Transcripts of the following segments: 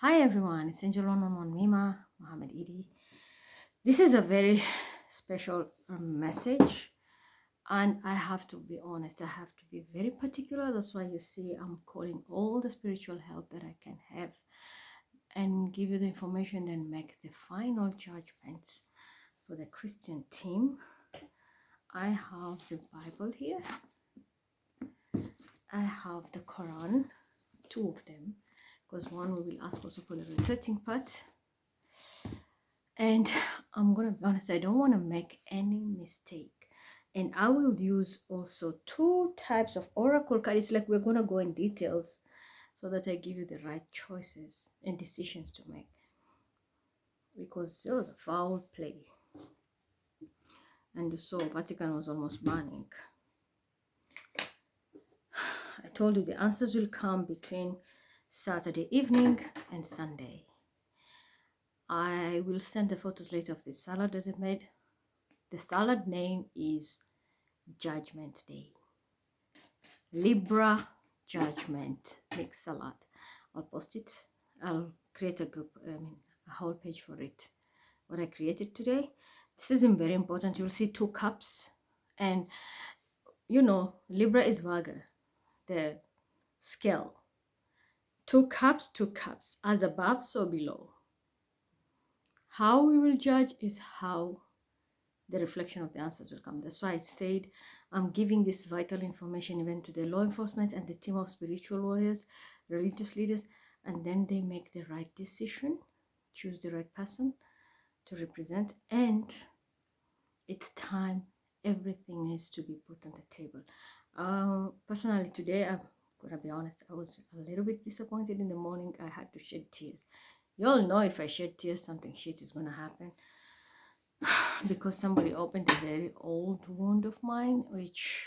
Hi everyone, it's Angel on Mima Muhammad Idi. This is a very special message, and I have to be honest, I have to be very particular. That's why you see I'm calling all the spiritual help that I can have and give you the information, then make the final judgments for the Christian team. I have the Bible here, I have the Quran, two of them, because one we will ask also for the rotating part. And I'm gonna be honest, I don't want to make any mistake. And I will use also two types of oracle card. It's like we're gonna go in details so that I give you the right choices and decisions to make. Because there was a foul play. And you saw Vatican was almost burning. I told you the answers will come between Saturday evening and Sunday. I will send the photos later of the salad that I made. The salad name is Judgment Day. Libra Judgment mixed salad. I'll post it. I'll create a group, a whole page for it. What I created today. This is very important. You'll see 2 cups, and you know Libra is Vaga, the scale. 2 cups, 2 cups, as above, so below. How we will judge is how the reflection of the answers will come. That's why I said I'm giving this vital information even to the law enforcement and the team of spiritual warriors, religious leaders, and then they make the right decision, choose the right person to represent, and it's time everything needs to be put on the table. Personally, today, I'm gonna be honest, I was a little bit disappointed in the morning. I had to shed tears. You all know if I shed tears, something shit is gonna happen. Because somebody opened a very old wound of mine, which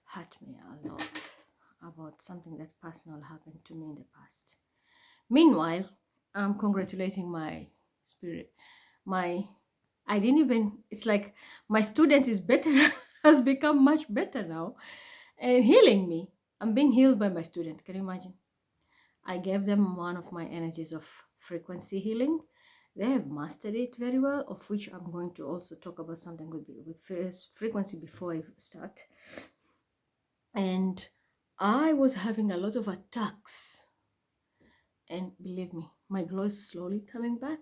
hurt me a lot, about something that personal happened to me in the past. Meanwhile, I'm congratulating my spirit. I didn't even, it's like my student is better, has become much better now and healing me. I'm being healed by my student. Can you imagine? I gave them one of my energies of frequency healing. They have mastered it very well, of which I'm going to also talk about something with frequency before I start. And I was having a lot of attacks. And believe me, my glow is slowly coming back.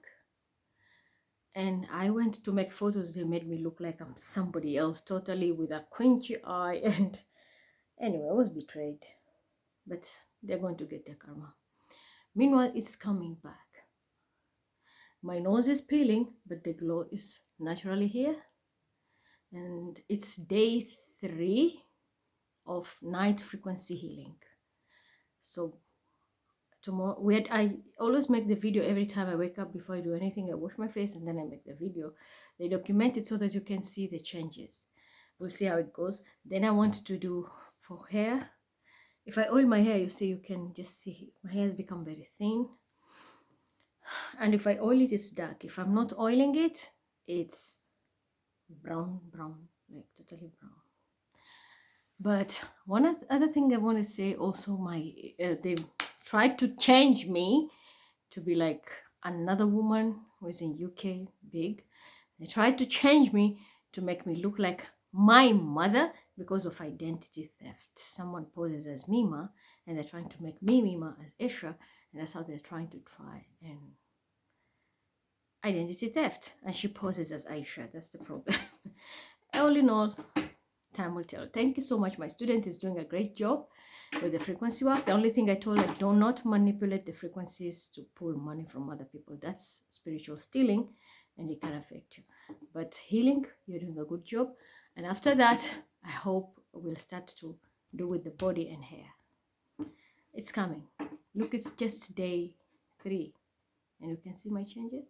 And I went to make photos. They made me look like I'm somebody else, totally with a quenchy eye. And anyway, I was betrayed. But they're going to get their karma. Meanwhile, it's coming back. My nose is peeling, but the glow is naturally here. And it's day 3 of night frequency healing. So tomorrow, I always make the video every time I wake up. Before I do anything, I wash my face and then I make the video. They document it so that you can see the changes. We'll see how it goes. Then I want to do for hair. If I oil my hair, you see, you can just see my hair has become very thin. And if I oil it, it's dark. If I'm not oiling it, it's brown, like totally brown. But one other thing I want to say also, they tried to change me to be like another woman who is in UK, big. They tried to change me to make me look like my mother because of identity theft. Someone poses as Mima, and they're trying to make me Mima as Isha, and that's how they're trying to try and identity theft. And she poses as Aisha. That's the problem. All in all, time will tell. Thank you so much. My student is doing a great job with the frequency work. The only thing I told her, do not manipulate the frequencies to pull money from other people. That's spiritual stealing and it can affect you. But healing, you're doing a good job. And after that, I hope we'll start to do with the body and hair. It's coming. Look, it's just day 3 and you can see my changes.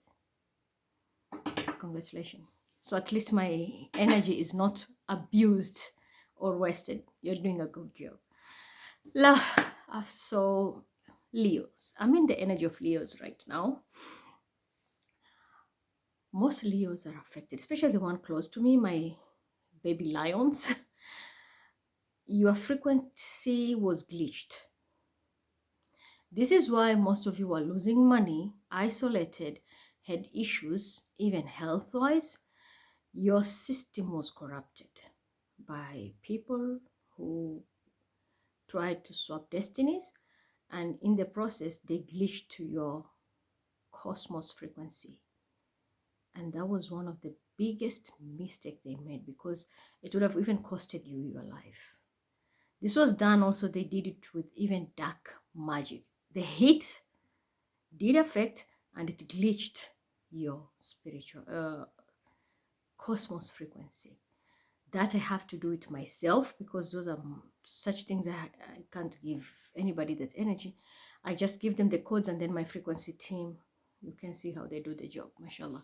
Congratulations. So at least my energy is not abused or wasted. You're doing a good job. So Leos. I'm in the energy of Leos right now. Most Leos are affected, especially the one close to me, my baby lions. Your frequency was glitched. This is why most of you are losing money, isolated, had issues, even health-wise. Your system was corrupted by people who tried to swap destinies, and in the process, they glitched to your cosmos frequency. And that was one of the biggest mistake they made, because it would have even costed you your life. This was done also, they did it with even dark magic. The heat did affect, and it glitched your spiritual cosmos frequency. That I have to do it myself, because those are such things I can't give anybody that energy. I just give them the codes, and then my frequency team, you can see how they do the job, mashallah.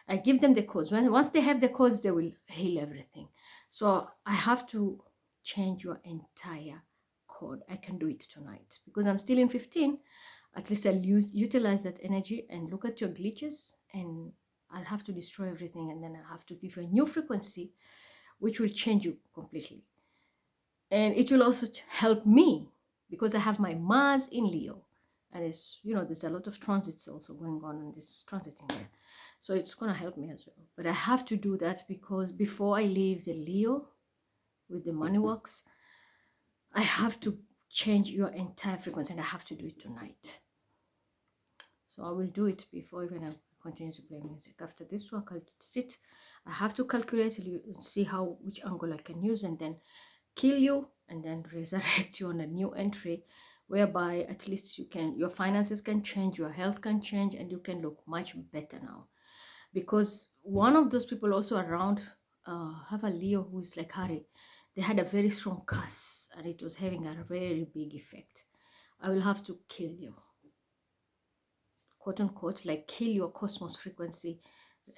I give them the codes. Once they have the codes, they will heal everything. So I have to change your entire code. I can do it tonight because I'm still in 15. At least I'll utilize that energy and look at your glitches, and I'll have to destroy everything, and then I'll have to give you a new frequency which will change you completely. And it will also help me because I have my Mars in Leo, and it's, there's a lot of transits also going on, and this transiting there, so it's going to help me as well. But I have to do that because before I leave the Leo with the money works, I have to change your entire frequency, and I have to do it tonight. So I will do it before even I continue to play music. After this work, I'll sit. I have to calculate and see which angle I can use, and then kill you, and then resurrect you on a new entry, whereby at least your finances can change, your health can change, and you can look much better now. Because one of those people also around have a Leo who is like Harry. They had a very strong curse, and it was having a very big effect. I will have to kill you, quote unquote, like kill your cosmos frequency,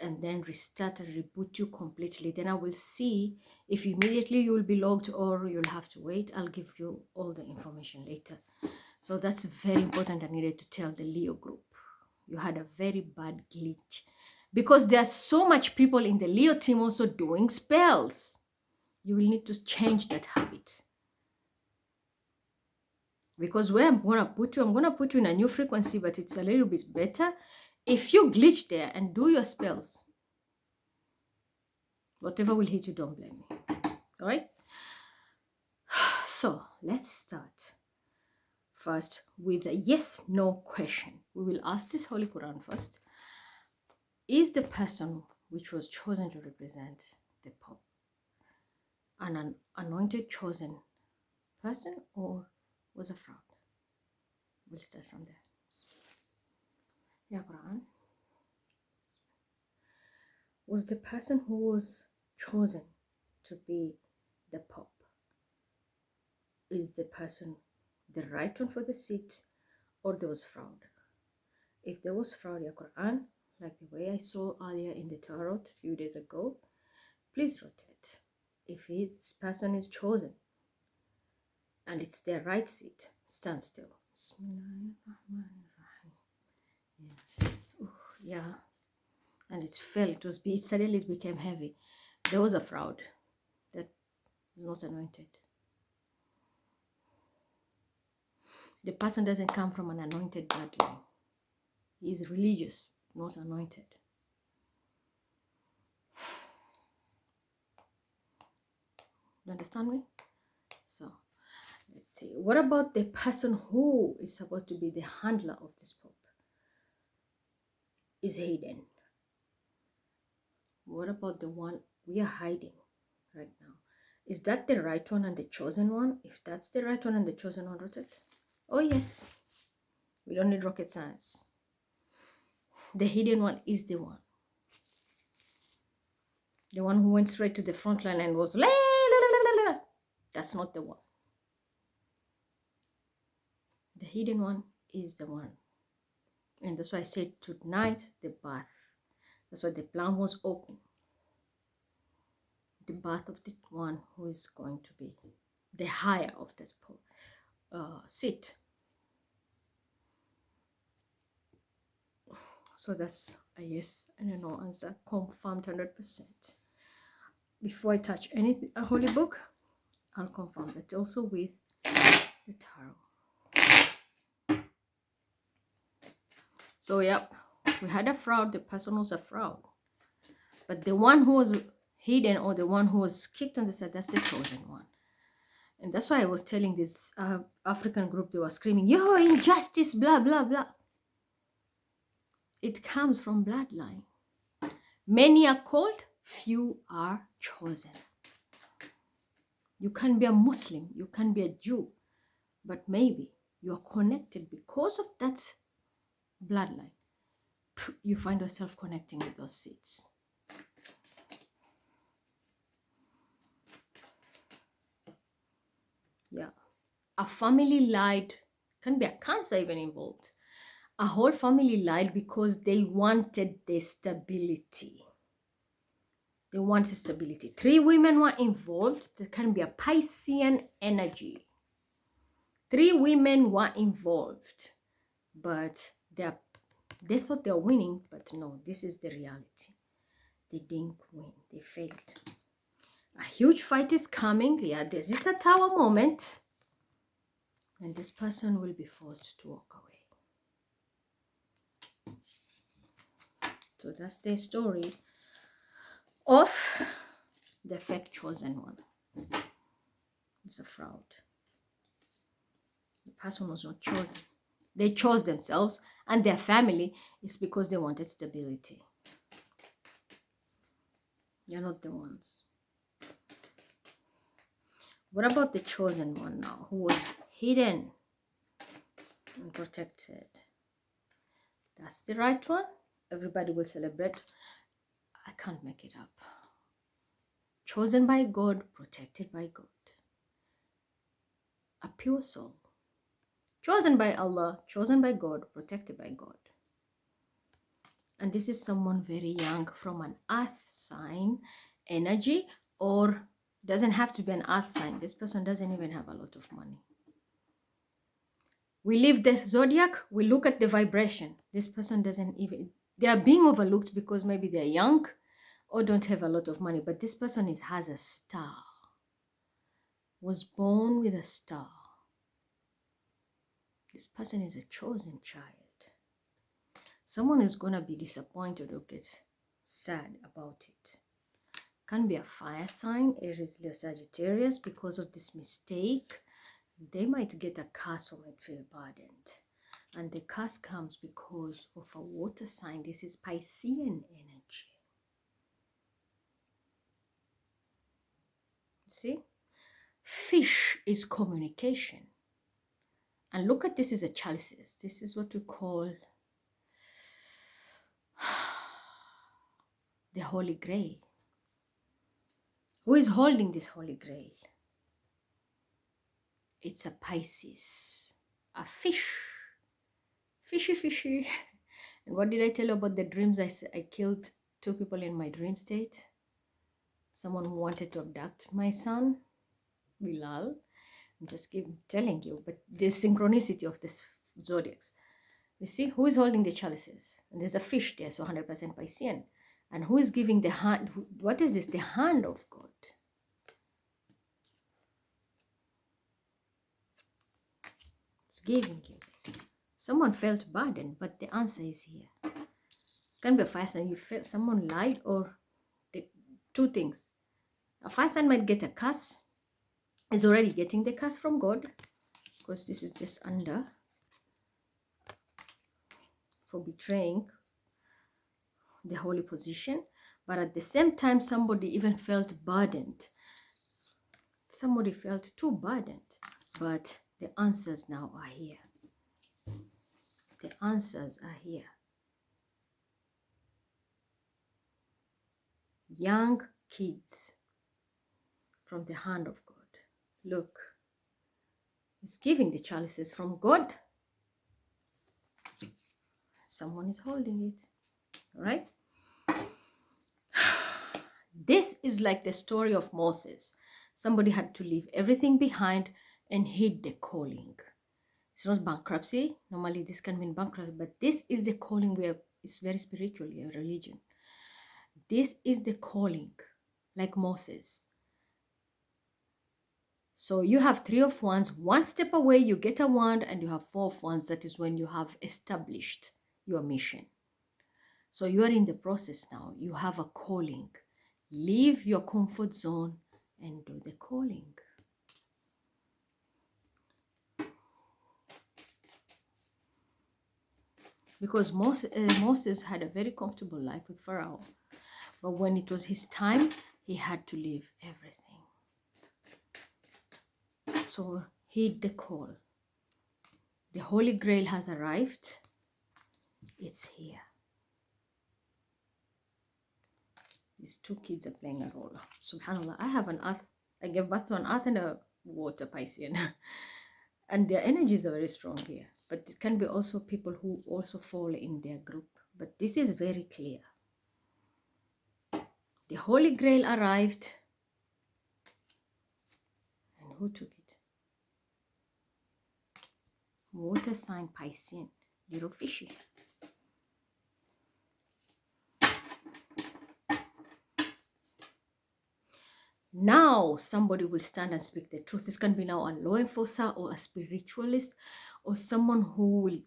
and then restart and reboot you completely. Then I will see if immediately you will be logged or you'll have to wait. I'll give you all the information later. So that's very important. I needed to tell the Leo group. You had a very bad glitch, because there's so much people in the Leo team also doing spells. You will need to change that habit. Because where I'm going to put you in a new frequency, but it's a little bit better. If you glitch there and do your spells, whatever will hit you, don't blame me. All right? So let's start first with a yes/no question. We will ask this Holy Quran first. Is the person which was chosen to represent the Pope an anointed, chosen person, or was a fraud? We'll start from there. Ya Quran. Was the person who was chosen to be the Pope, is the person the right one for the seat, or there was fraud? If there was fraud, Ya Quran, like the way I saw earlier in the tarot a few days ago, please rotate. If this person is chosen and it's their right seat, stand still. Yes. Ooh, yeah. And it fell. It suddenly became heavy. There was a fraud. That was not anointed. The person doesn't come from an anointed bloodline. He is religious, not anointed. You understand me? So let's see. What about the person who is supposed to be the handler of this Pope? Is hidden. What about the one we are hiding right now? Is that the right one and the chosen one? If that's the right one and the chosen one, rotate. Oh yes. We don't need rocket science. The hidden one is the one. The one who went straight to the front line and was la, la, la, la, la. That's not the one. The hidden one is the one. And that's why I said tonight, the bath. That's why the plan was open. The bath of the one who is going to be the higher of this seat. So that's a yes and a no answer, confirmed 100%. Before I touch a holy book, I'll confirm that also with the tarot. So, yep, we had a fraud. The person was a fraud. But the one who was hidden, or the one who was kicked on the side, that's the chosen one. And that's why I was telling this African group, they were screaming, yo, injustice, blah, blah, blah. It comes from bloodline. Many are called, few are chosen. You can be a Muslim, you can be a Jew, but maybe you are connected because of that bloodline. You find yourself connecting with those seeds. Yeah. A family lied, can be a cancer even involved. A whole family lied because they wanted the stability. They wanted stability. 3 women were involved. There can be a Piscean energy. 3 women were involved, but they thought they were winning, but no, this is the reality. They didn't win. They failed. A huge fight is coming. Yeah, this is a tower moment. And this person will be forced to walk away. So that's the story of the fake chosen one. It's a fraud. The person was not chosen. They chose themselves and their family is because they wanted stability. You're not the ones. What about the chosen one now, who was hidden and protected? That's the right one. Everybody will celebrate. I can't make it up. Chosen by God, protected by God. A pure soul. Chosen by Allah, chosen by God, protected by God. And this is someone very young from an earth sign energy, or doesn't have to be an earth sign. This person doesn't even have a lot of money. We leave the zodiac, we look at the vibration. This person doesn't even, they are being overlooked because maybe they're young or don't have a lot of money. But this person has a star. Was born with a star. This person is a chosen child. Someone is going to be disappointed or get sad about it. Can be a fire sign, Aries, Leo, Sagittarius. Because of this mistake, they might get a curse or might feel burdened. And the curse comes because of a water sign. This is Piscean energy. See? Fish is communication. And look at this as a chalices. This is what we call the Holy Grail. Who is holding this Holy Grail? It's a Pisces, a fish. Fishy, fishy. And what did I tell you about the dreams? I killed 2 people in my dream state. Someone who wanted to abduct my son, Bilal. I'm just telling you, but the synchronicity of this zodiacs. You see, who is holding the chalices? And there's a fish there, so 100% Piscean. And who is giving the hand? What is this? The hand of God. It's giving you this. Someone felt burdened, but the answer is here. Can be a fire sign. You felt someone lied, or the 2 things. A fire sign might get a curse. Is already getting the curse from God, because this is just under for betraying the holy position. But at the same time, somebody even felt burdened. Somebody felt too burdened. But the answers now are here. The answers are here. Young kids from the hand of God. Look, it's giving the chalices from God. Someone is holding it. All right? This is like the story of Moses. Somebody had to leave everything behind and hid the calling. It's not bankruptcy. Normally this can mean bankruptcy, but this is the calling where it's very spiritual, a religion. This is the calling, like Moses. So you have 3 of Wands. 1 step away, you get a wand, and you have 4 of Wands. That is when you have established your mission. So you are in the process now. You have a calling. Leave your comfort zone and do the calling. Because Moses had a very comfortable life with Pharaoh. But when it was his time, he had to leave everything. So heed the call. The Holy Grail has arrived. It's here. These two kids are playing a role. Subhanallah, I have an earth. I gave birth to an earth and a water Piscean. And their energies are very strong here. But it can be also people who also fall in their group. But this is very clear. The Holy Grail arrived. And who took it? Water sign Piscean. Little fishy. Now somebody will stand and speak the truth. This can be now a law enforcer or a spiritualist or someone who will...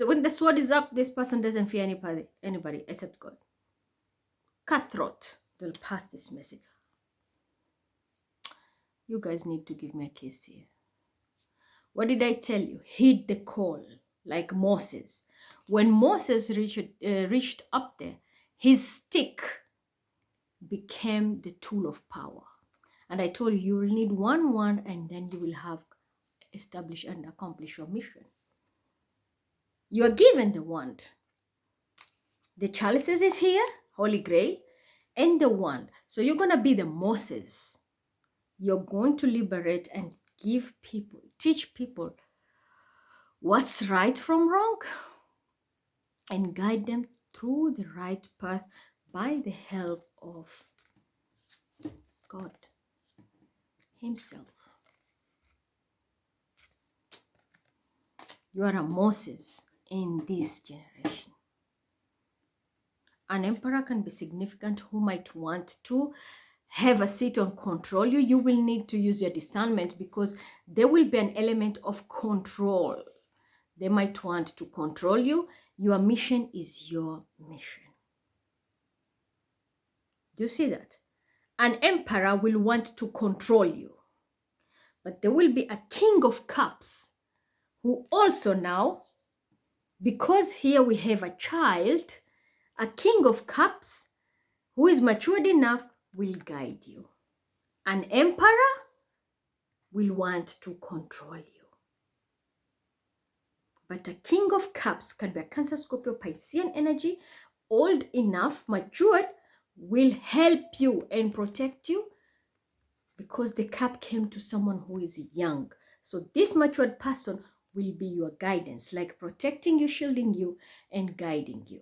when the sword is up, this person doesn't fear anybody except God. Cutthroat. They'll pass this message. You guys need to give me a kiss here. What did I tell you? Heed the call, like Moses. When Moses reached up there, his stick became the tool of power. And I told you, you will need one, and then you will have established and accomplished your mission. You are given the wand. The chalices is here, Holy Grail, and the wand. So you're going to be the Moses. You're going to liberate and give people, teach people what's right from wrong, and guide them through the right path by the help of God Himself. You are a Moses in this generation. An emperor can be significant who might want to have a seat on control you. You will need to use your discernment because there will be an element of control. They might want to control you. Your mission is your mission. Do you see that? An emperor will want to control you. But there will be a king of cups who also now, because here we have a child, a king of cups who is matured enough will guide you. An emperor will want to control you. But a king of cups can be a Cancer, Scorpio, Piscean energy, old enough, matured, will help you and protect you because the cup came to someone who is young. So this matured person will be your guidance, like protecting you, shielding you, and guiding you.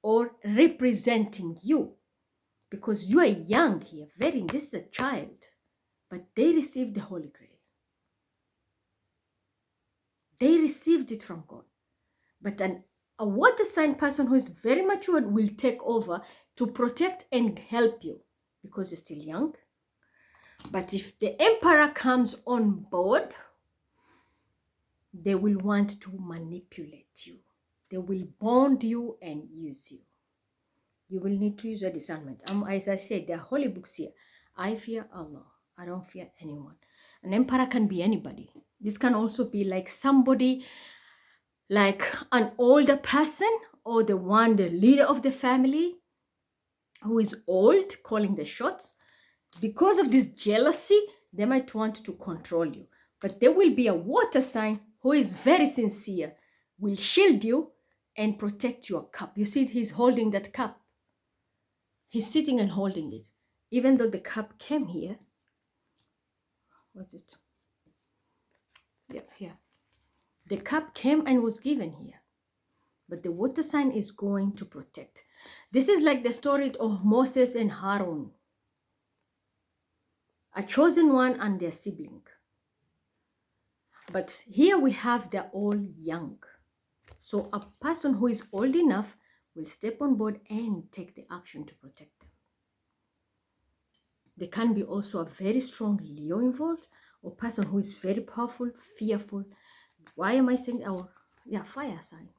Or representing you. Because you are young here, this is a child. But they received the Holy Grail. They received it from God. But a water sign person who is very matured will take over to protect and help you because you're still young. But if the emperor comes on board, they will want to manipulate you. They will bond you and use you. You will need to use your discernment. As I said, there are holy books here. I fear Allah. I don't fear anyone. An emperor can be anybody. This can also be like somebody, like an older person or the leader of the family who is old, calling the shots. Because of this jealousy, they might want to control you. But there will be a water sign who is very sincere, will shield you and protect your cup. You see, he's holding that cup. He's sitting and holding it. Even though the cup came here. What's it? Yeah, here. The cup came and was given here. But the water sign is going to protect. This is like the story of Moses and Harun. A chosen one and their sibling. But here we have they're all young. So a person who is old enough will step on board and take the action to protect them. There can be also a very strong Leo involved, or person who is very powerful, fearful. Why am I saying fire sign?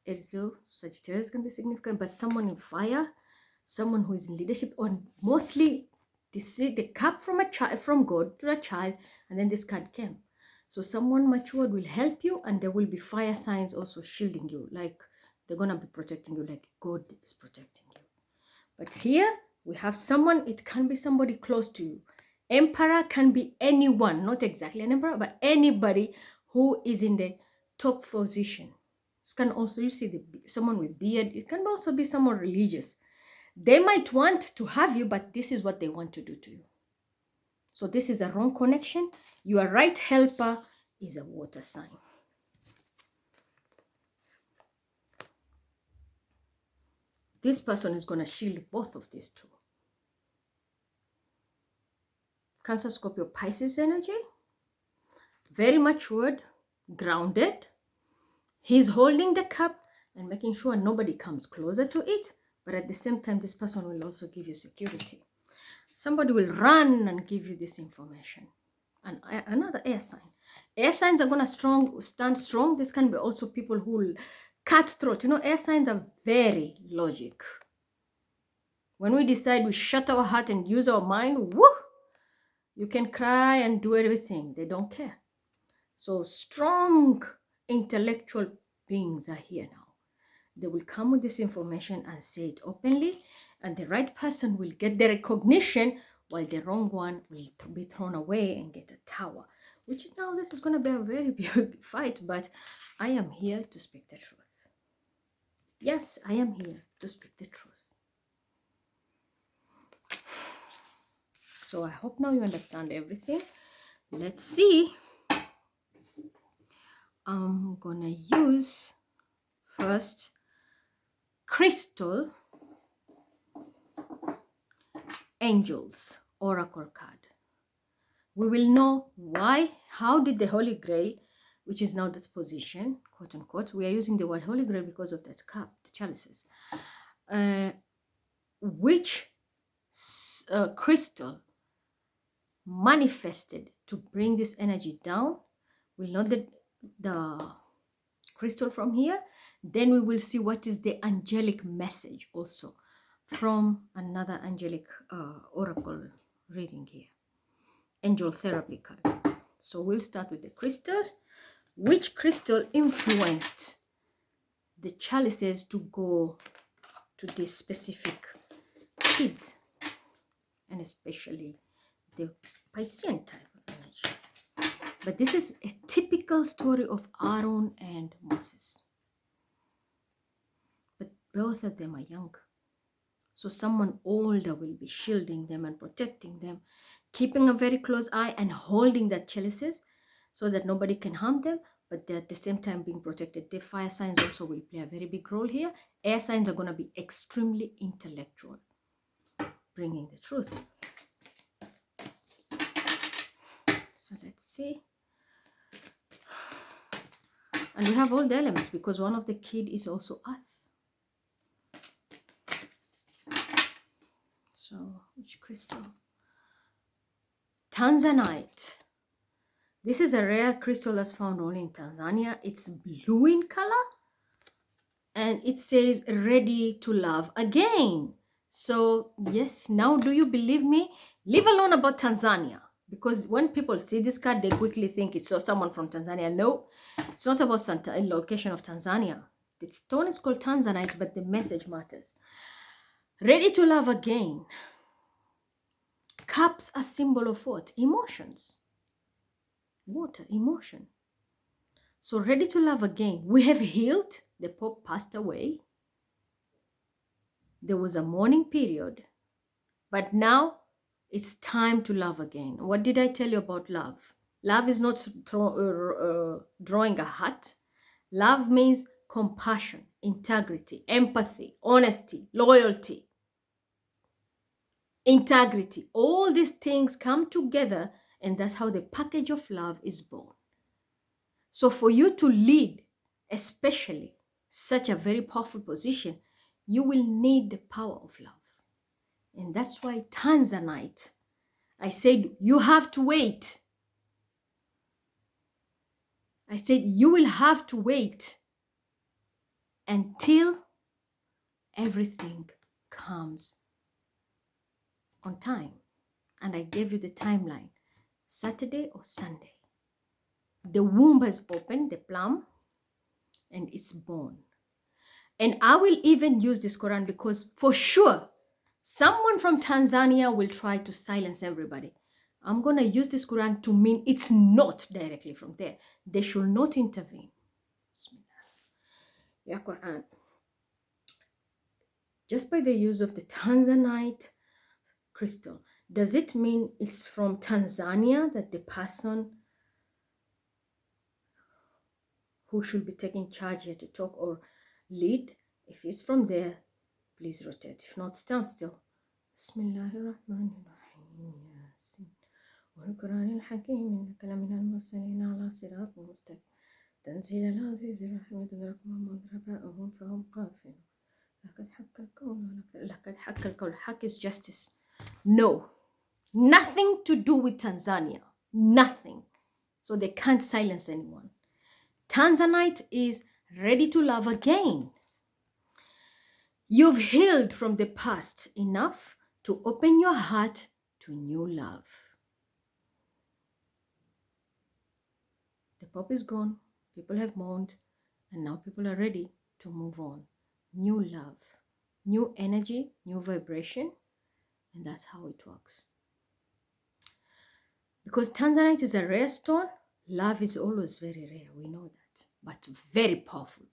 Ariel, Sagittarius can be significant, but someone in fire, someone who is in leadership, or mostly the cup from a child, from God to a child, and then this card came. So someone matured will help you, and there will be fire signs also shielding you, like they're gonna be protecting you, like God is protecting you. But here we have someone, it can be somebody close to you. Emperor can be anyone, not exactly an emperor, but anybody who is in the top position. This can also, you see someone with beard, it can also be someone religious. They might want to have you, but this is what they want to do to you. So this is a wrong connection. Your right helper is a water sign. This person is going to shield both of these two. Cancer, Scorpio, Pisces energy. Very matured, grounded. He's holding the cup and making sure nobody comes closer to it. But at the same time, this person will also give you security. Somebody will run and give you this information. And another air sign. Air signs are going to stand strong. This can be also people who will cut throat. You know, air signs are very logic. When we decide we shut our heart and use our mind, whoo, you can cry and do everything. They don't care. So strong intellectual beings are here now. They will come with this information and say it openly, and the right person will get the recognition while the wrong one will be thrown away and get a tower. Which is now, this is going to be a very big fight, but I am here to speak the truth. Yes, I am here to speak the truth. So I hope now you understand everything. Let's see. I'm gonna use first Crystal Angels Oracle card. We will know why, how did the Holy Grail, which is now that position, quote unquote, we are using the word Holy Grail because of that cup, the chalices, which crystal manifested to bring this energy down. We'll know the crystal from here. Then we will see what is the angelic message also from another angelic oracle reading here. Angel therapy card. So we'll start with the crystal. Which crystal influenced the chalices to go to these specific kids, and especially the Piscean type of energy? But this is a typical story of Aaron and Moses. But both of them are young. So someone older will be shielding them and protecting them, keeping a very close eye and holding that chalices so that nobody can harm them, but they're at the same time being protected. The fire signs also will play a very big role here. Air signs are going to be extremely intellectual, bringing the truth. So let's see. And we have all the elements because one of the kid is also earth. So which crystal? Tanzanite. This is a rare crystal that's found only in Tanzania. It's blue in color and it says ready to love again. So yes, now do you believe me? Leave alone about Tanzania, because when people see this card, they quickly think it's someone from Tanzania. No, it's not about location of Tanzania. The stone is called Tanzanite, but the message matters. Ready to love again. Cups are symbol of what? Emotions. Water, emotion. So ready to love again. We have healed. The Pope passed away. There was a mourning period. But now it's time to love again. What did I tell you about love? Love is not drawing a heart. Love means compassion, integrity, empathy, honesty, loyalty, integrity. All these things come together, and that's how the package of love is born. So for you to lead, especially such a very powerful position, you will need the power of love. And that's why Tanzanite, I said, you have to wait. I said, you will have to wait until everything comes on time. And I gave you the timeline, Saturday or Sunday. The womb has opened, the plum, and it's born. And I will even use this Quran because for sure, someone from Tanzania will try to silence everybody. I'm going to use this Quran to mean it's not directly from there. They should not intervene. Ya Quran. Just by the use of the Tanzanite crystal, does it mean it's from Tanzania that the person who should be taking charge here to talk or lead? If it's from there, please rotate. If not, stand still. Bismillahirrahmanirrahim. Yasin. والقرآن الحكيم إنك لمن المرسلين على صراط مستقيم تنزيل العزيز الرحيم تدرك من رباءهم فهم قافلون لقد حق القول. Haq is justice. No, nothing to do with Tanzania. Nothing. So they can't silence anyone. Tanzanite is ready to love again. You've healed from the past enough to open your heart to new love. The Pope is gone, people have mourned, and now people are ready to move on. New love, new energy, new vibration, and that's how it works. Because Tanzanite is a rare stone, love is always very rare, we know that, but very powerful.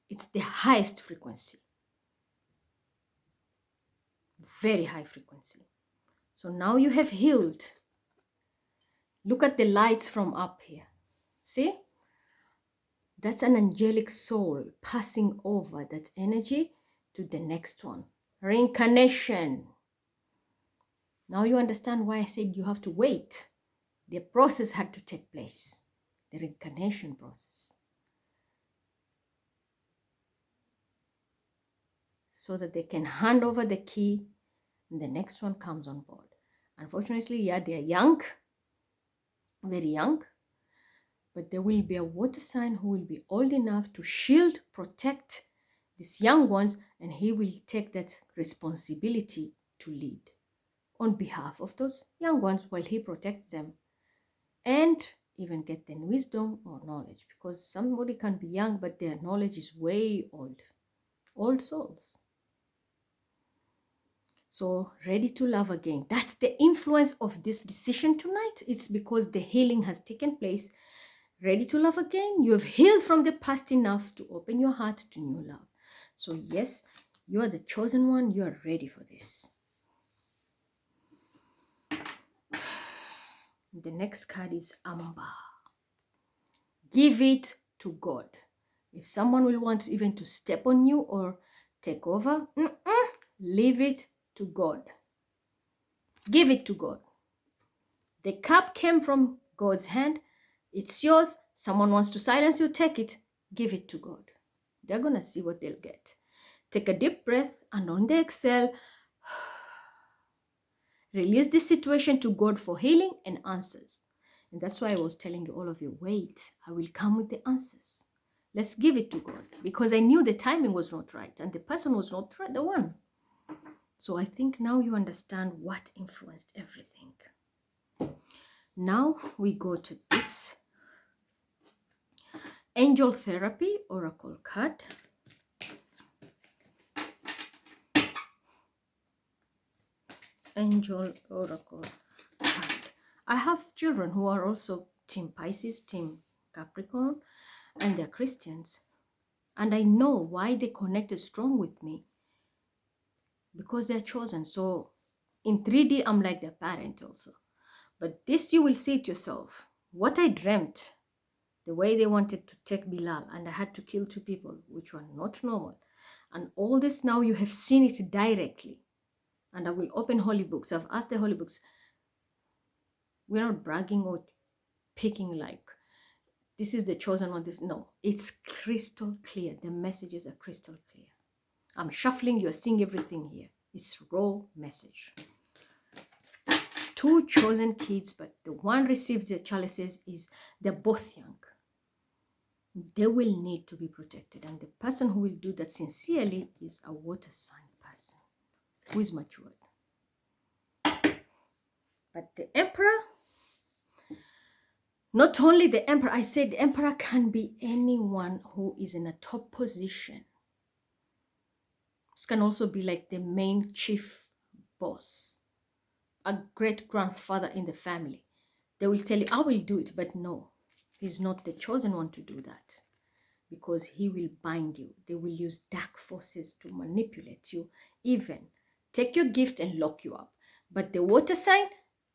It's the highest frequency. Very high frequency. So now you have healed. Look at the lights from up here. See? That's an angelic soul passing over that energy to the next one. Reincarnation. Now you understand why I said you have to wait. The process had to take place. The reincarnation process. So that they can hand over the key and the next one comes on board. Unfortunately, yeah, they are young, very young, but there will be a water sign who will be old enough to shield, protect these young ones, and he will take that responsibility to lead on behalf of those young ones while he protects them and even get their wisdom or knowledge, because somebody can be young but their knowledge is way old souls. So ready to love again. That's the influence of this decision tonight. It's because the healing has taken place. Ready to love again. You have healed from the past enough to open your heart to new love. So yes, you are the chosen one. You are ready for this. The next card is Amber. Give it to God. If someone will want even to step on you or take over, leave it to God. Give it to God. The cup came from God's hand. It's yours. Someone wants to silence you, take it. Give it to God. They're going to see what they'll get. Take a deep breath, and on the exhale, release this situation to God for healing and answers. And that's why I was telling all of you, wait, I will come with the answers. Let's give it to God, because I knew the timing was not right and the person was not the one. So I think now you understand what influenced everything. Now we go to this Angel Therapy Oracle card. Angel Oracle card. I have children who are also Team Pisces, Team Capricorn, and they're Christians. And I know why they connected strong with me. Because they're chosen. So in 3D, I'm like their parent also. But this, you will see it yourself. What I dreamt, the way they wanted to take Bilal, and I had to kill 2 people, which were not normal. And all this now, you have seen it directly. And I will open holy books. I've asked the holy books. We're not bragging or picking like, this is the chosen one. No, it's crystal clear. The messages are crystal clear. I'm shuffling, you're seeing everything here. It's raw message. 2 chosen kids, but the one received the chalices they're both young. they will need to be protected. And the person who will do that sincerely is a water sign person who is matured. But the emperor, not only the emperor, I said the emperor can be anyone who is in a top position. This can also be like the main chief boss, a great grandfather in the family. They will tell you, I will do it, but no, he's not the chosen one to do that, because he will bind you. They will use dark forces to manipulate you, even take your gift and lock you up. But the water sign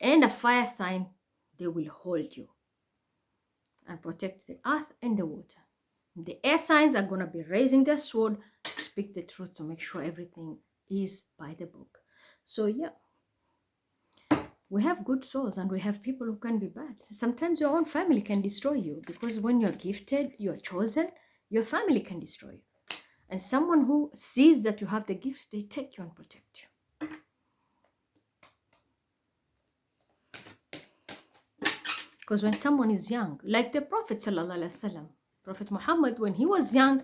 and a fire sign, they will hold you and protect the earth and the water. The air signs are going to be raising their sword to speak the truth, to make sure everything is by the book. So yeah, we have good souls and we have people who can be bad. Sometimes your own family can destroy you, because when you're gifted, you're chosen, your family can destroy you. And someone who sees that you have the gift, they take you and protect you. Because when someone is young, like the Prophet Sallallahu Alaihi Wasallam, Prophet Muhammad, when he was young,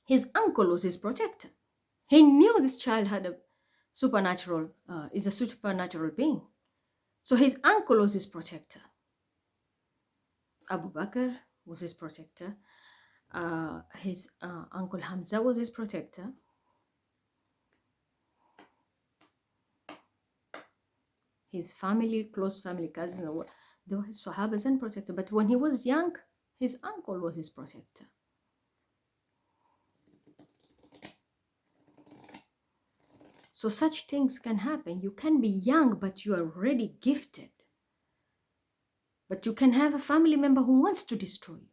his uncle was his protector. He knew this child had a supernatural, is a supernatural being. So his uncle was his protector. Abu Bakr was his protector. His uncle Hamza was his protector. His family, close family, cousins, they were his Sahabas and protector. But when he was young, his uncle was his protector. So such things can happen. You can be young, but you are already gifted. But you can have a family member who wants to destroy you,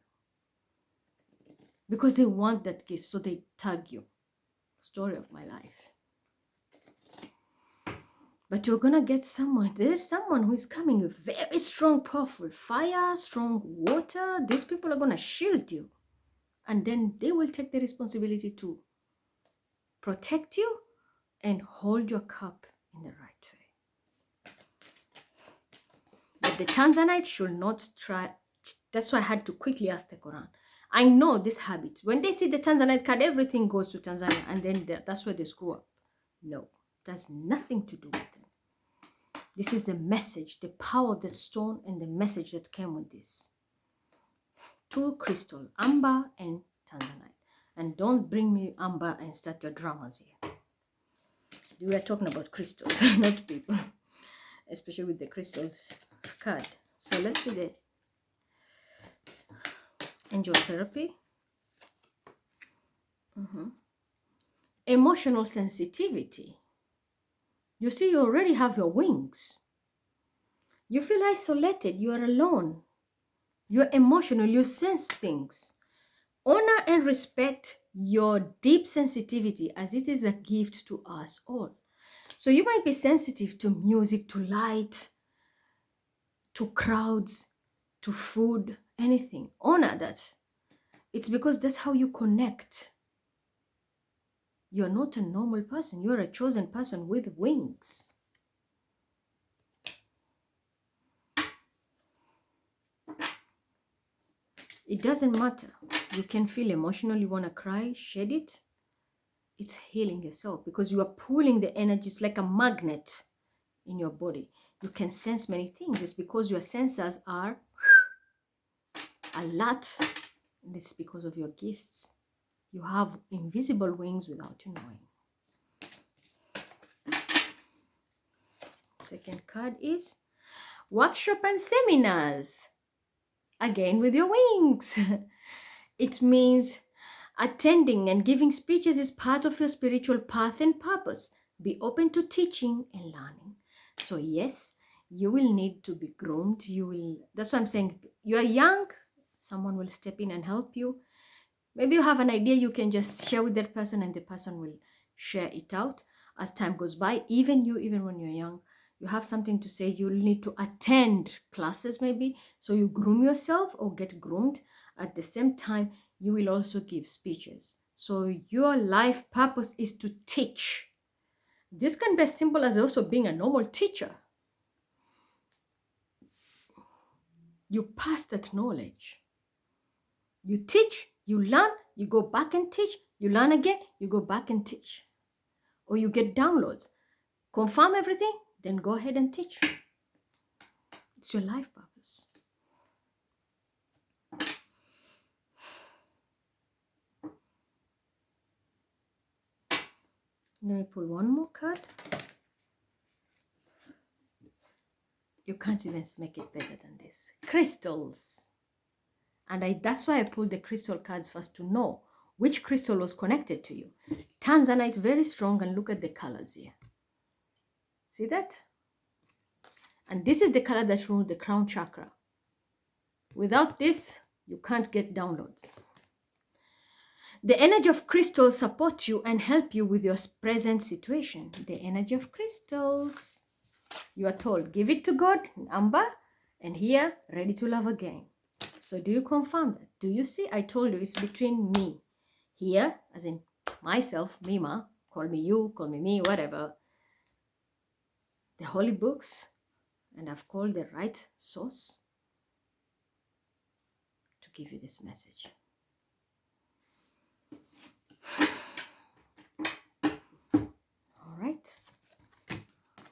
because they want that gift, so they tag you. Story of my life. But you're gonna get someone, there's someone who is coming with very strong, powerful fire, strong water. These people are gonna shield you. And then they will take the responsibility to protect you and hold your cup in the right way. But the Tanzanites should not try. That's why I had to quickly ask the Quran. I know this habit. When they see the Tanzanite card, everything goes to Tanzania, and then that's where they screw up. No, it has nothing to do with them. This is the message, the power of the stone, and the message that came with this. 2 crystal, amber and Tanzanite. And don't bring me amber and start your dramas here. We are talking about crystals, not people. Especially with the crystals card. So let's see the angel therapy. Emotional sensitivity. You see, you already have your wings. You feel isolated. You are alone. You're emotional. You sense things. Honor and respect your deep sensitivity, as it is a gift to us all. So you might be sensitive to music, to light, to crowds, to food, anything. Honor that. It's because that's how you connect. You're not a normal person. You're a chosen person with wings. It doesn't matter. You can feel emotional, you want to cry, shed it. It's healing yourself, because you are pulling the energies like a magnet in your body. You can sense many things. It's because your sensors are alert. And it's because of your gifts. You have invisible wings without you knowing. Second card is workshop and seminars. Again with your wings. It means attending and giving speeches is part of your spiritual path and purpose. Be open to teaching and learning. So yes, you will need to be groomed. That's what I'm saying. You are young, someone will step in and help you. Maybe you have an idea, you can just share with that person and the person will share it out as time goes by. Even when you're young, you have something to say, you'll need to attend classes maybe, so you groom yourself or get groomed. At the same time, you will also give speeches. So your life purpose is to teach. This can be as simple as also being a normal teacher. You pass that knowledge. You teach, you learn, you go back and teach, you learn again, you go back and teach. Or you get downloads. Confirm everything, then go ahead and teach. It's your life purpose. Let me pull one more card. You can't even make it better than this. Crystals. And that's why I pulled the crystal cards first to know which crystal was connected to you. Tanzanite, very strong, and look at the colors here. See that? And this is the color that rules the crown chakra. Without this, you can't get downloads. The energy of crystals support you and help you with your present situation. The energy of crystals. You are told, give it to God, Amber, and here, ready to love again. So do you confirm that? Do you see? I told you it's between me. Here, as in myself, Mima, call me you, call me, whatever. The holy books, and I've called the right source to give you this message. All right.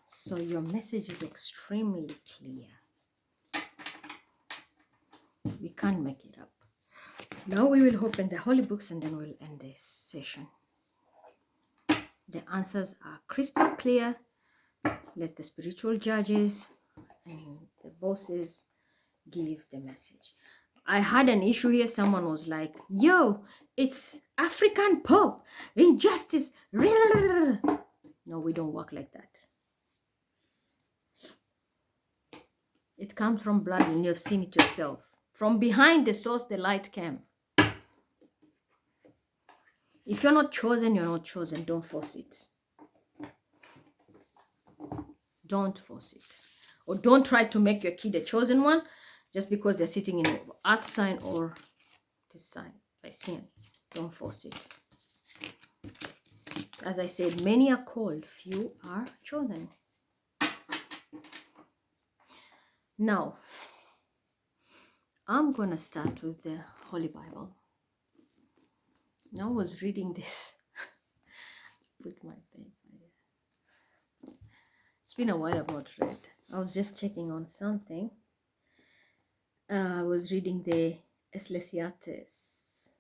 So your message is extremely clear. We can't make it up. Now we will open the holy books and then we'll end this session. The answers are crystal clear. Let the spiritual judges and the bosses give the message. I had an issue here. Someone was like, yo, it's African Pope, injustice. No, we don't work like that. It comes from blood and you've seen it yourself. From behind the source, the light came. If you're not chosen, you're not chosen. Don't force it. Don't force it. Or don't try to make your kid a chosen one just because they're sitting in an earth sign or this sign by sin. Don't force it. As I said, many are called, few are chosen. Now, I'm going to start with the Holy Bible. Now I was reading this. Put my paper here. It's been a while I've not read. I was just checking on something. I was reading the Ecclesiastes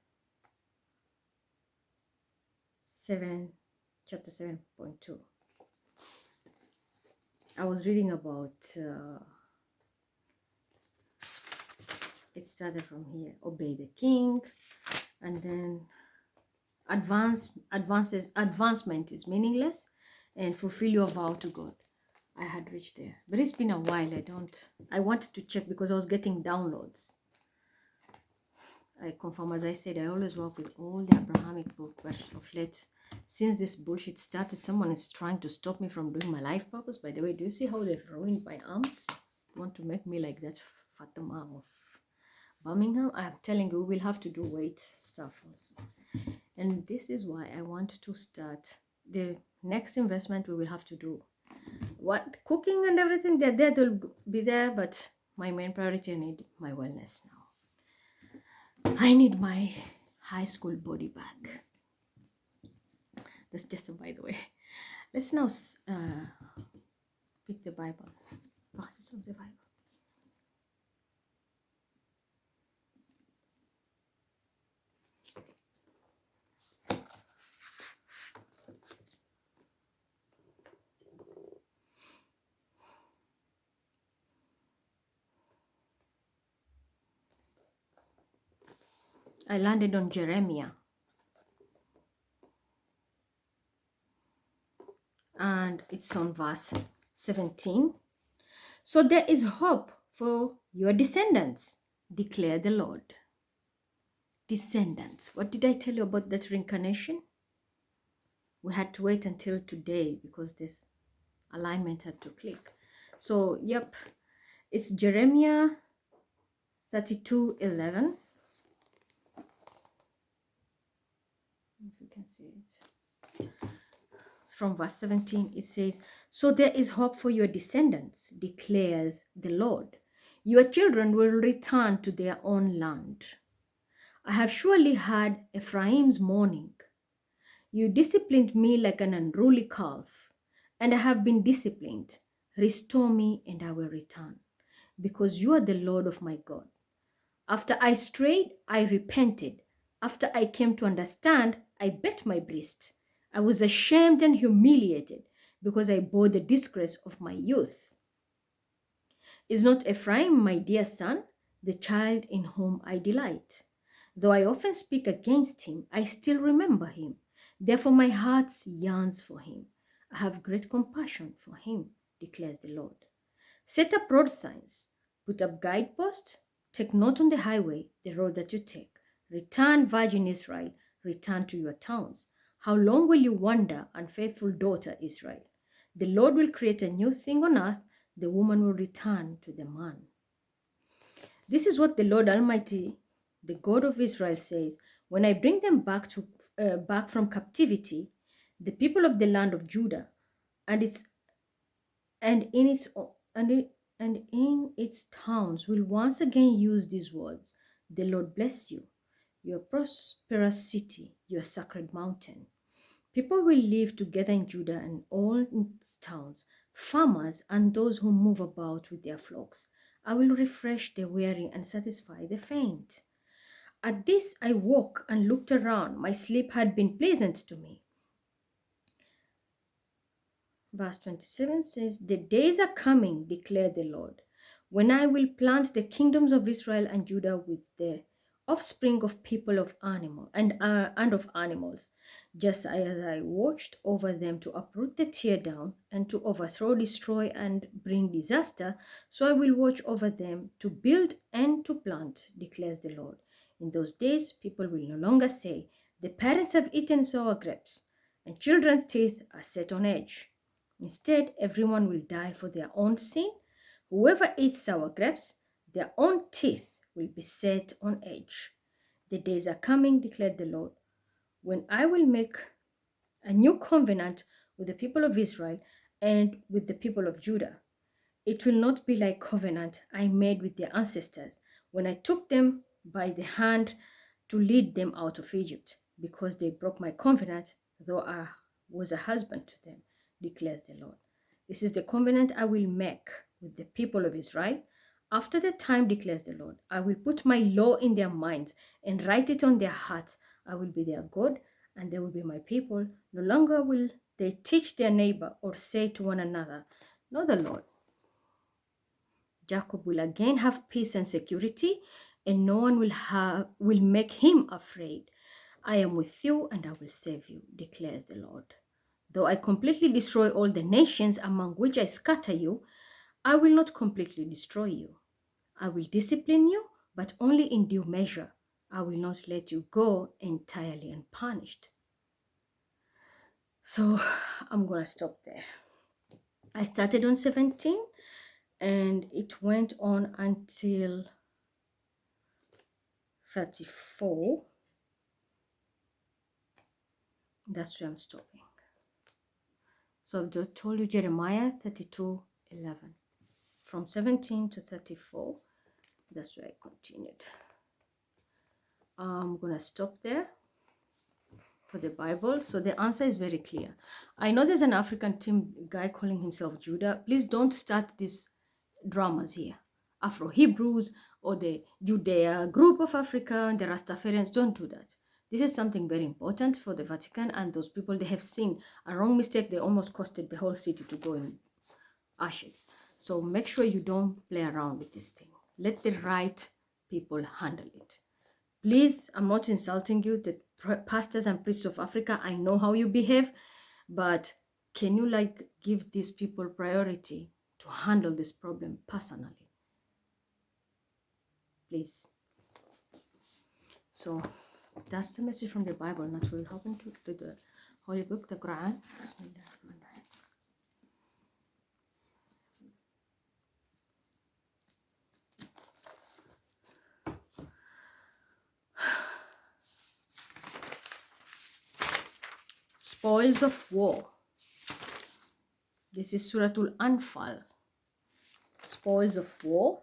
7, chapter 7.2. I was reading about, it started from here, obey the king, and then advancement is meaningless, and fulfill your vow to God. I had reached there, but it's been a while. I wanted to check because I was getting downloads. I confirm, as I said, I always work with all the Abrahamic book, but of late, since this bullshit started, someone is trying to stop me from doing my life purpose. By the way, do you see how they've ruined my arms? Want to make me like that Fatima of Birmingham? I'm telling you, we'll have to do weight stuff also. And this is why I want to start the next investment. We will have to do what cooking and everything. They'll be there, but my main priority, I need my wellness now. I need my high school body back. That's just a by the way. Let's now pick the Bible, verses of the Bible. I landed on Jeremiah. And it's on verse 17. So there is hope for your descendants, declare the Lord. Descendants. What did I tell you about that reincarnation? We had to wait until today because this alignment had to click. So, yep, it's Jeremiah 32:11. If you can see it. From verse 17, it says, so there is hope for your descendants, declares the Lord. Your children will return to their own land. I have surely heard Ephraim's mourning. You disciplined me like an unruly calf, and I have been disciplined. Restore me, and I will return, because you are the Lord of my God. After I strayed, I repented. After I came to understand, I bet my breast. I was ashamed and humiliated because I bore the disgrace of my youth. Is not Ephraim my dear son, the child in whom I delight? Though I often speak against him, I still remember him. Therefore my heart yearns for him. I have great compassion for him, declares the Lord. Set up road signs, put up guideposts, take note on the highway, the road that you take. Return, virgin Israel, return to your towns. How long will you wander, unfaithful daughter Israel? The Lord will create a new thing on earth, the woman will return to the man. This is what the Lord Almighty, the God of Israel, says: when I bring them back from captivity, the people of the land of Judah, and its and in its and in its towns will once again use these words: the Lord bless you, your prosperous city, your sacred mountain. People will live together in Judah and all its towns, farmers and those who move about with their flocks. I will refresh the weary and satisfy the faint. At this I woke and looked around. My sleep had been pleasant to me. Verse 27 says, the days are coming, declared the Lord, when I will plant the kingdoms of Israel and Judah with the offspring of people of of animals, just as I watched over them to uproot the tear down and to overthrow, destroy, and bring disaster, so I will watch over them to build and to plant, declares the Lord. In those days, people will no longer say, the parents have eaten sour grapes, and children's teeth are set on edge. Instead, everyone will die for their own sin. Whoever eats sour grapes, their own teeth will be set on edge. The days are coming, declared the Lord, when I will make a new covenant with the people of Israel and with the people of Judah. It will not be like covenant I made with their ancestors when I took them by the hand to lead them out of Egypt, because they broke my covenant, though I was a husband to them, declares the Lord. This is the covenant I will make with the people of Israel. After that time, declares the Lord, I will put my law in their minds and write it on their hearts. I will be their God, and they will be my people. No longer will they teach their neighbor or say to one another, know the Lord. Jacob will again have peace and security, and no one will make him afraid. I am with you, and I will save you, declares the Lord. Though I completely destroy all the nations among which I scatter you, I will not completely destroy you. I will discipline you, but only in due measure. I will not let you go entirely unpunished. So I'm going to stop there. I started on 17 and it went on until 34. That's where I'm stopping. So I've just told you Jeremiah 32:11. From 17 to 34, that's where I continued. I'm going to stop there for the Bible. So the answer is very clear. I know there's an African team guy calling himself Judah. Please don't start these dramas here. Afro-Hebrews or the Judea group of Africa, the Rastafarians, don't do that. This is something very important for the Vatican and those people. They have seen a wrong mistake. They almost costed the whole city to go in ashes. So make sure you don't play around with this thing. Let the right people handle it. Please, I'm not insulting you, the pastors and priests of Africa. I know how you behave, but can you give these people priority to handle this problem personally? Please. So that's the message from the Bible. Now we'll hop into the Holy Book, the Quran. Bismillahirrahmanirrahim. Spoils of war. This is Suratul Anfal. Spoils of war.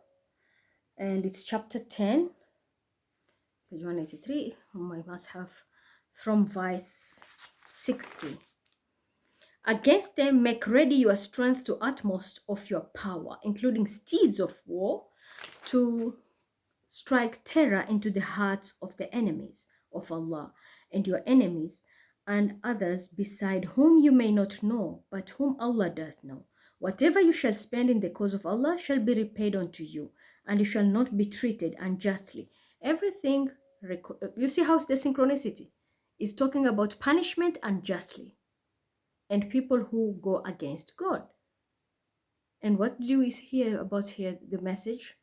And it's chapter 10, page 183 on my must-have, from verse 60. Against them make ready your strength to utmost of your power, including steeds of war, to strike terror into the hearts of the enemies of Allah and your enemies and others beside whom you may not know, but whom Allah doth know. Whatever you shall spend in the cause of Allah shall be repaid unto you, and you shall not be treated unjustly. Everything, you see how the synchronicity is talking about punishment unjustly and people who go against God. And what do we hear about here? The message: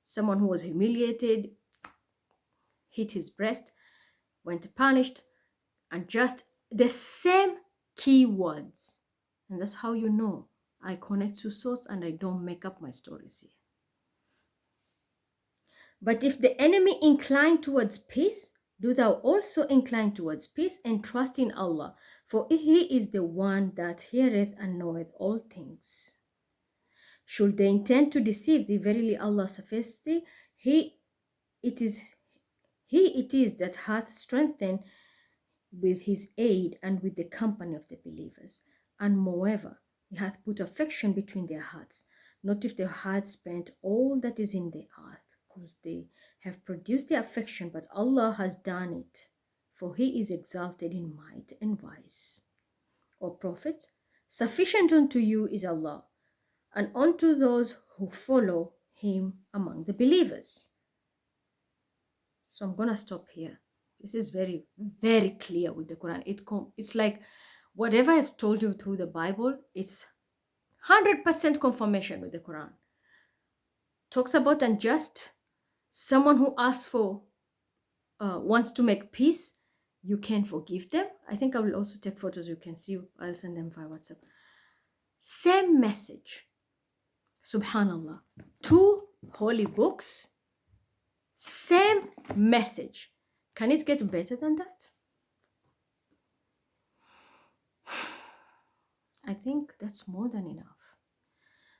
someone who was humiliated, hit his breast, went punished, and just the same key words. And that's how you know I connect to source and I don't make up my stories here. But if the enemy incline towards peace, do thou also incline towards peace, and trust in Allah, for he is the one that heareth and knoweth all things. Should they intend to deceive thee, verily Allah sufficeth thee, he it is that hath strengthened with his aid and with the company of the believers. And moreover, he hath put affection between their hearts. Not if their hearts spent all that is in the earth, could they have produced the affection, but Allah has done it, for he is exalted in might and vice. O Prophet, sufficient unto you is Allah, and unto those who follow him among the believers. So I'm going to stop here. This is very, very clear with the Quran. It's like whatever I've told you through the Bible, it's 100% confirmation with the Quran. Talks about unjust, someone who asks for, wants to make peace, you can forgive them. I think I will also take photos. You can see. I'll send them via WhatsApp. Same message. Subhanallah. 2 holy books. Same message. Can it get better than that? I think that's more than enough.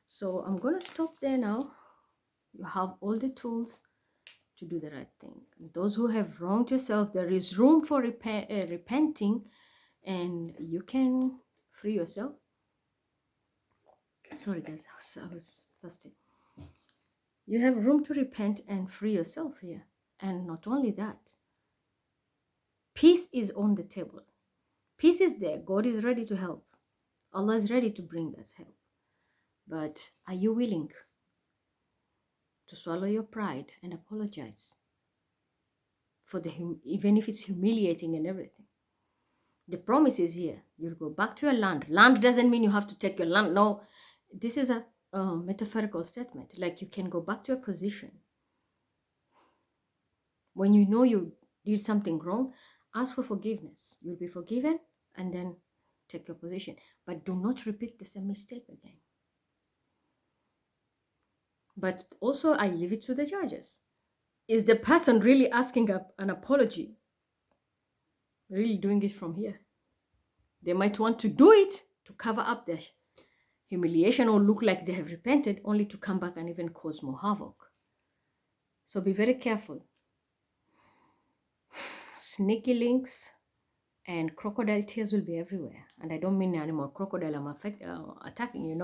So I'm going to stop there now. You have all the tools to do the right thing. And those who have wronged yourself, there is room for repenting, and you can free yourself. Sorry guys, I was thirsty. You have room to repent and free yourself here. And not only that, peace is on the table. Peace is there. God is ready to help. Allah is ready to bring that help. But are you willing to swallow your pride and apologize for even if it's humiliating and everything? The promise is here. You'll go back to your land. Land doesn't mean you have to take your land. No, this is a metaphorical statement. Like you can go back to your position. When you know you did something wrong, ask for forgiveness. You'll be forgiven, and then take your position. But do not repeat the same mistake again. But also, I leave it to the judges. Is the person really asking an apology? Really doing it from here? They might want to do it to cover up their humiliation or look like they have repented, only to come back and even cause more havoc. So be very careful. Sneaky links and crocodile tears will be everywhere. And I don't mean animal crocodile I'm attacking,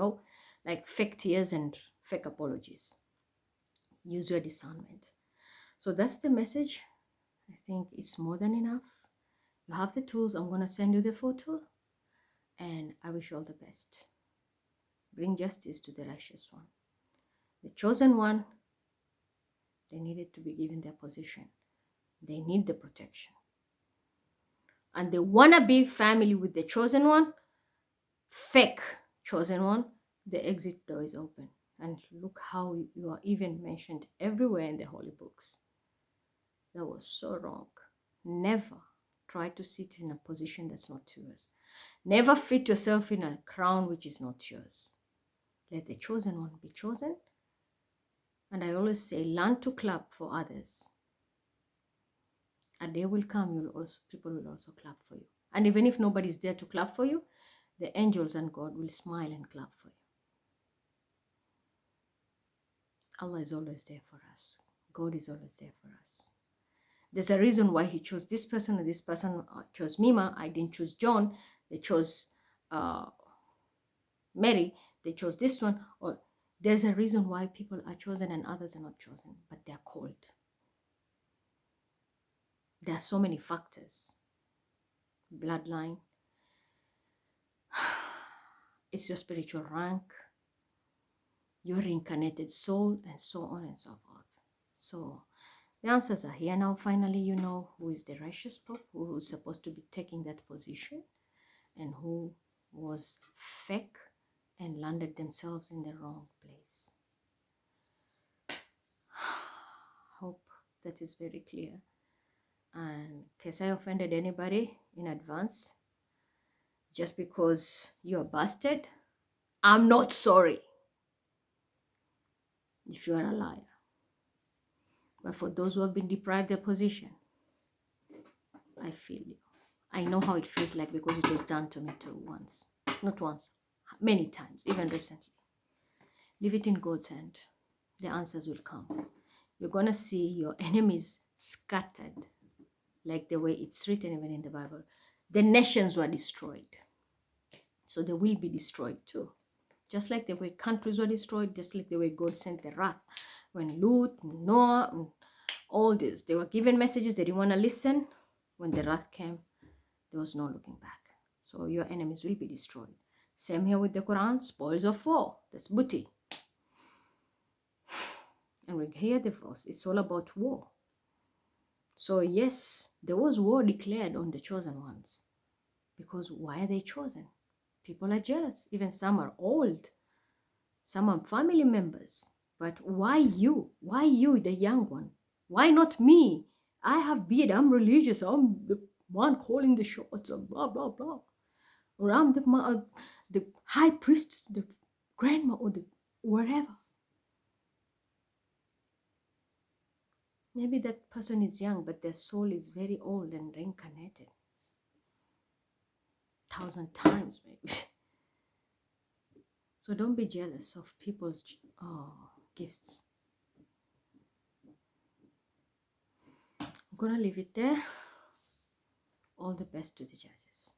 like fake tears and fake apologies. Use your discernment. So that's the message. I think it's more than enough. You have the tools. I'm going to send you the photo. And I wish you all the best. Bring justice to the righteous one. The chosen one, they needed to be given their position. They need the protection. And the wannabe family with the chosen one, fake chosen one, the exit door is open. And look how you are even mentioned everywhere in the holy books. That was so wrong. Never try to sit in a position that's not yours. Never fit yourself in a crown which is not yours. Let the chosen one be chosen. And I always say, learn to clap for others. A day will come, people will also clap for you. And even if nobody's there to clap for you, the angels and God will smile and clap for you. Allah is always there for us. God is always there for us. There's a reason why he chose this person, and this person chose Mima. I didn't choose John. They chose Mary. They chose this one. Or there's a reason why people are chosen and others are not chosen, but they're called. There are so many factors. Bloodline. It's your spiritual rank, your reincarnated soul, and so on and so forth. So the answers are here now. Finally, you know who is the righteous Pope, who is supposed to be taking that position, and who was fake and landed themselves in the wrong place. Hope that is very clear. And in case I offended anybody in advance, just because you're busted, I'm not sorry if you are a liar. But for those who have been deprived their position, I feel you. I know how it feels like, because it was done to me too once. Not once, many times, even recently. Leave it in God's hand. The answers will come. You're going to see your enemies scattered, like the way it's written even in the Bible. The nations were destroyed. So they will be destroyed too. Just like the way countries were destroyed, just like the way God sent the wrath. When Lut, Noah, and all this, they were given messages, they didn't want to listen. When the wrath came, there was no looking back. So your enemies will be destroyed. Same here with the Quran, spoils of war. That's booty. And we hear the verse, it's all about war. So yes, there was war declared on the chosen ones. Because why are they chosen? People are jealous. Even some are old. Some are family members. But why you? Why you, the young one? Why not me? I have beard. I'm religious. I'm the one calling the shots. Blah, blah, blah. Or I'm the high priestess, the grandma, or the wherever. Maybe that person is young, but their soul is very old and reincarnated. 1,000 times, maybe. So don't be jealous of people's gifts. I'm gonna leave it there. All the best to the judges.